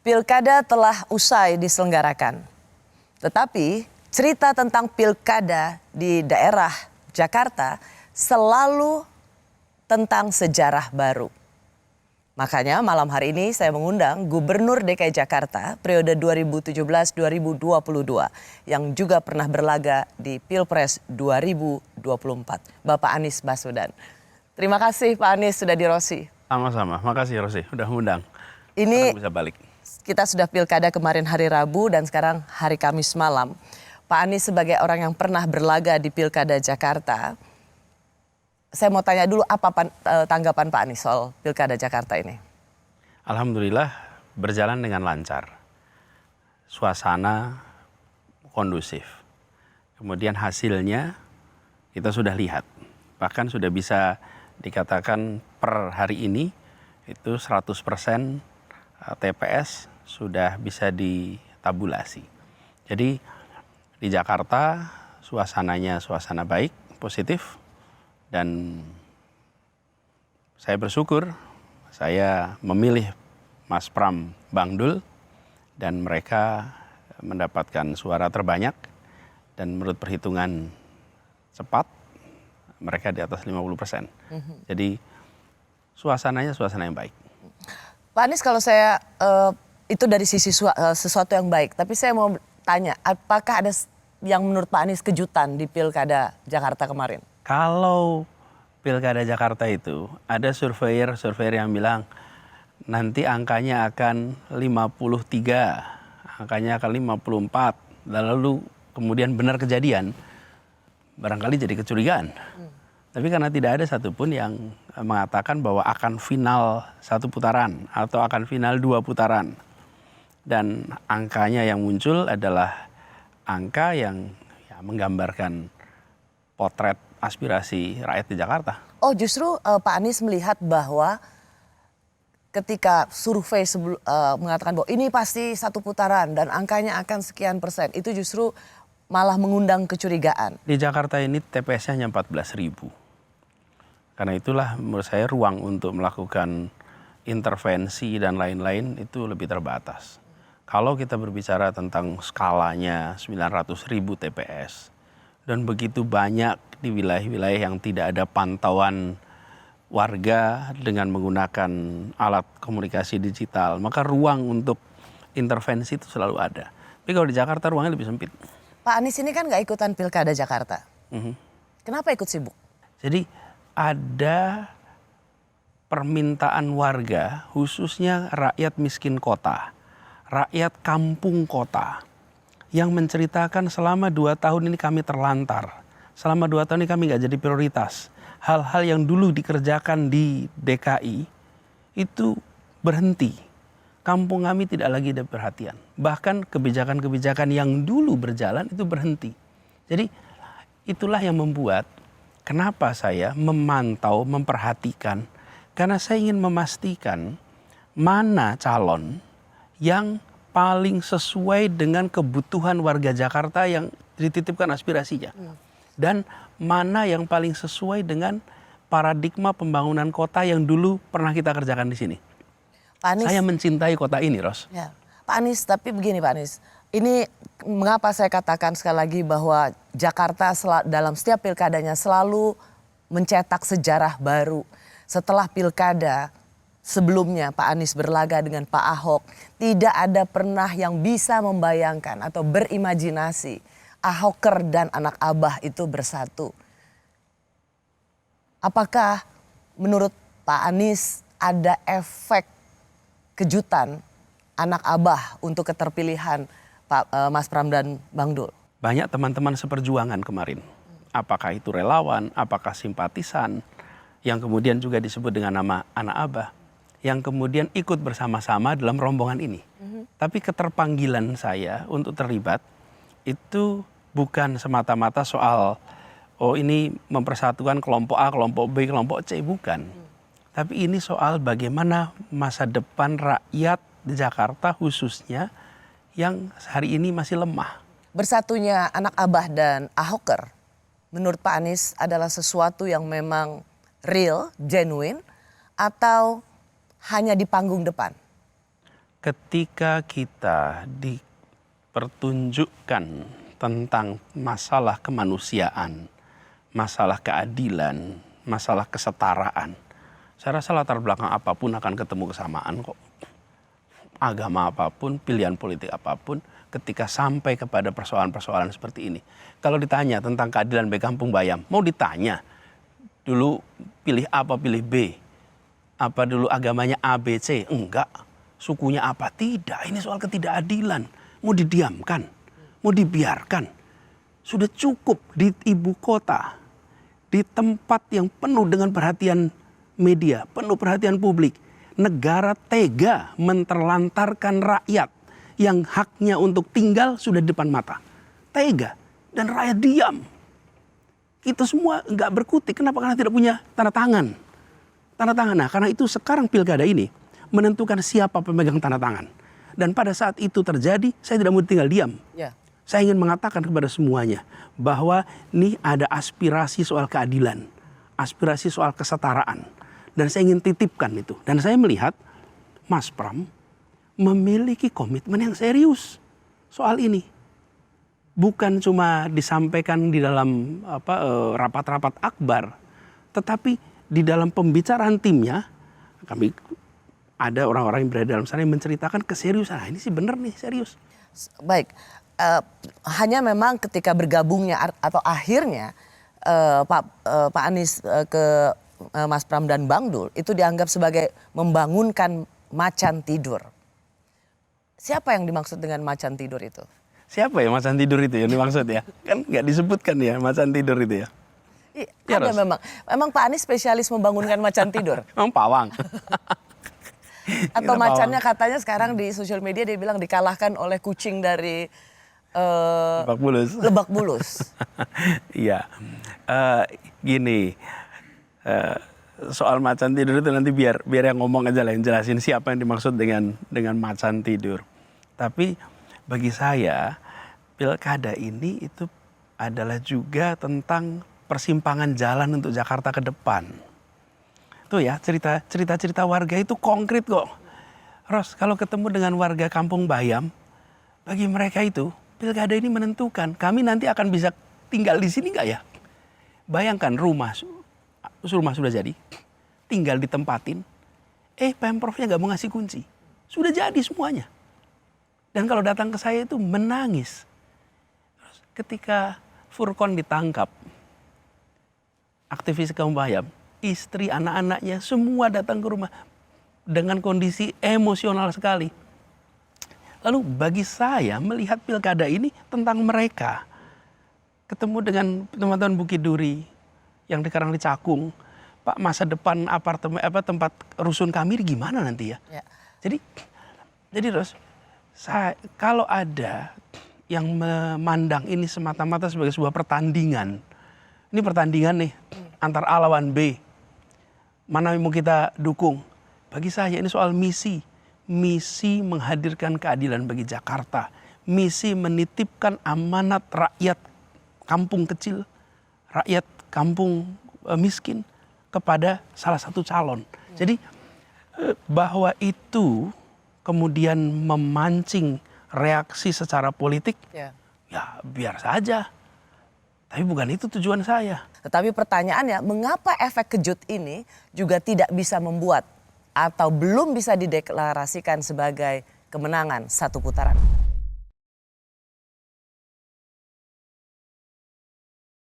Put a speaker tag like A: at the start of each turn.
A: Pilkada telah usai diselenggarakan. Tetapi cerita tentang pilkada di daerah Jakarta selalu tentang sejarah baru. Makanya malam hari ini saya mengundang Gubernur DKI Jakarta periode 2017-2022 yang juga pernah berlaga di Pilpres 2024, Bapak Anies Baswedan. Terima kasih Pak Anies sudah di Rosi.
B: Sama-sama, makasih Rosi udah ngundang.
A: Ini
B: bisa balik.
A: Kita sudah pilkada kemarin hari Rabu dan sekarang hari Kamis malam. Pak Anies sebagai orang yang pernah berlaga di Pilkada Jakarta, saya mau tanya dulu apa tanggapan Pak Anies soal Pilkada Jakarta ini?
B: Alhamdulillah berjalan dengan lancar. Suasana kondusif. Kemudian hasilnya kita sudah lihat. Bahkan sudah bisa dikatakan per hari ini itu 100% TPS sudah bisa ditabulasi. Jadi di Jakarta suasananya suasana baik, positif. Dan saya bersyukur saya memilih Mas Pram Bang Dul dan mereka mendapatkan suara terbanyak dan menurut perhitungan cepat mereka di atas 50%. Jadi suasananya suasana yang baik.
A: Pak Anies kalau saya itu dari sisi sesuatu yang baik, tapi saya mau tanya apakah ada yang menurut Pak Anies kejutan di Pilkada Jakarta kemarin?
B: Kalau Pilkada Jakarta itu ada surveyor yang bilang nanti angkanya akan 53, angkanya akan 54, lalu kemudian benar kejadian, barangkali jadi kecurigaan. Tapi karena tidak ada satupun yang mengatakan bahwa akan final 1 putaran atau akan final 2 putaran. Dan angkanya yang muncul adalah angka yang menggambarkan potret aspirasi rakyat di Jakarta.
A: Oh justru Pak Anies melihat bahwa ketika survei mengatakan bahwa ini pasti 1 putaran dan angkanya akan sekian persen, itu justru malah mengundang kecurigaan.
B: Di Jakarta ini TPS-nya hanya 14.000. Karena itulah menurut saya ruang untuk melakukan intervensi dan lain-lain itu lebih terbatas. Kalau kita berbicara tentang skalanya 900.000 TPS dan begitu banyak di wilayah-wilayah yang tidak ada pantauan warga dengan menggunakan alat komunikasi digital, maka ruang untuk intervensi itu selalu ada. Tapi kalau di Jakarta ruangnya lebih sempit.
A: Pak Anies ini kan nggak ikutan Pilkada Jakarta. Kenapa ikut sibuk?
B: Jadi ada permintaan warga, khususnya rakyat miskin kota, rakyat kampung kota, yang menceritakan selama 2 tahun ini kami terlantar. Selama 2 tahun ini kami nggak jadi prioritas. Hal-hal yang dulu dikerjakan di DKI itu berhenti. Kampung kami tidak lagi ada perhatian. Bahkan kebijakan-kebijakan yang dulu berjalan itu berhenti. Jadi itulah yang membuat kenapa saya memantau, memperhatikan. Karena saya ingin memastikan mana calon yang paling sesuai dengan kebutuhan warga Jakarta yang dititipkan aspirasinya. Dan mana yang paling sesuai dengan paradigma pembangunan kota yang dulu pernah kita kerjakan di sini. Pak Anies, saya mencintai kota ini, Ros.
A: Ya, Pak Anies, tapi begini Pak Anies. Ini mengapa saya katakan sekali lagi bahwa Jakarta dalam setiap pilkadanya selalu mencetak sejarah baru. Setelah pilkada sebelumnya Pak Anies berlaga dengan Pak Ahok, tidak ada pernah yang bisa membayangkan atau berimajinasi Ahoker dan anak Abah itu bersatu. Apakah menurut Pak Anies ada efek kejutan anak Abah untuk keterpilihan Mas Pram dan Bang Dul?
B: Banyak teman-teman seperjuangan kemarin. Apakah itu relawan, apakah simpatisan, yang kemudian juga disebut dengan nama anak Abah, yang kemudian ikut bersama-sama dalam rombongan ini. Tapi keterpanggilan saya untuk terlibat itu bukan semata-mata soal oh ini mempersatukan kelompok A, kelompok B, kelompok C, bukan. Tapi ini soal bagaimana masa depan rakyat di Jakarta khususnya yang hari ini masih lemah.
A: Bersatunya anak Abah dan Ahoker menurut Pak Anies adalah sesuatu yang memang real, genuine, atau hanya di panggung depan?
B: ketika kita dipertunjukkan tentang masalah kemanusiaan, masalah keadilan, masalah kesetaraan, saya rasa latar belakang apapun akan ketemu kesamaan kok. Agama apapun, pilihan politik apapun, ketika sampai kepada persoalan-persoalan seperti ini. Kalau ditanya tentang keadilan bagi Kampung Bayam, mau ditanya dulu pilih A apa pilih B? Apa dulu agamanya A, B, C? Enggak. Sukunya apa? Tidak. Ini soal ketidakadilan. Mau didiamkan? Mau dibiarkan? Sudah cukup di ibu kota, di tempat yang penuh dengan perhatian media, penuh perhatian publik. Negara tega menterlantarkan rakyat yang haknya untuk tinggal sudah di depan mata. Tega. Dan rakyat diam. Kita semua nggak berkutik. Kenapa? Karena tidak punya tanda tangan. Tanda tangan. Nah, karena itu sekarang pilkada ini menentukan siapa pemegang tanda tangan. Dan pada saat itu terjadi, saya tidak mau tinggal diam.
A: Ya.
B: Saya ingin mengatakan kepada semuanya bahwa ini ada aspirasi soal keadilan, aspirasi soal kesetaraan. Dan saya ingin titipkan itu. Dan saya melihat Mas Pram memiliki komitmen yang serius soal ini. Bukan cuma disampaikan di dalam rapat-rapat akbar, tetapi di dalam pembicaraan timnya, kami ada orang-orang yang berada dalam sana yang menceritakan keseriusan. Nah, ini sih benar nih, serius.
A: Baik, hanya memang ketika bergabungnya atau akhirnya Pak Anies ke Mas Pram dan Bang Dul itu dianggap sebagai membangunkan macan tidur. Siapa yang dimaksud dengan macan tidur itu?
B: Siapa ya macan tidur itu yang dimaksud ya? Kan nggak disebutkan ya macan tidur itu ya.
A: Ya, ada memang Pak Anies spesialis membangunkan macan tidur.
B: Memang pawang.
A: Atau macannya katanya sekarang di sosial media dia bilang dikalahkan oleh kucing dari Lebak Bulus.
B: Iya, gini, soal macan tidur itu nanti biar yang ngomong aja lah yang jelasin siapa yang dimaksud dengan macan tidur. Tapi bagi saya pilkada ini itu adalah juga tentang persimpangan jalan untuk Jakarta ke depan. Tuh ya cerita warga itu konkret kok. Ros, kalau ketemu dengan warga Kampung Bayam, bagi mereka itu pilkada ini menentukan kami nanti akan bisa tinggal di sini nggak ya? Bayangkan rumah sudah jadi, tinggal ditempatin, Pemprovnya nggak mau ngasih kunci, sudah jadi semuanya. Dan kalau datang ke saya itu menangis. Ketika Furkon ditangkap, aktivis Kampung Bayam, istri, anak-anaknya semua datang ke rumah dengan kondisi emosional sekali. Lalu bagi saya melihat pilkada ini tentang mereka. Ketemu dengan teman-teman Bukit Duri yang sekarang di Cakung, Pak, masa depan apartemen tempat rusun kami gimana nanti ya? Ya. Jadi terus kalau ada yang memandang ini semata-mata sebagai sebuah pertandingan, ini pertandingan nih antar A lawan B, mana yang mau kita dukung? Bagi saya ini soal misi menghadirkan keadilan bagi Jakarta, misi menitipkan amanat rakyat kampung kecil, rakyat kampung miskin kepada salah satu calon. Jadi bahwa itu kemudian memancing reaksi secara politik, ya biar saja. Tapi bukan itu tujuan saya.
A: Tetapi pertanyaannya, mengapa efek kejut ini juga tidak bisa membuat atau belum bisa dideklarasikan sebagai kemenangan satu putaran?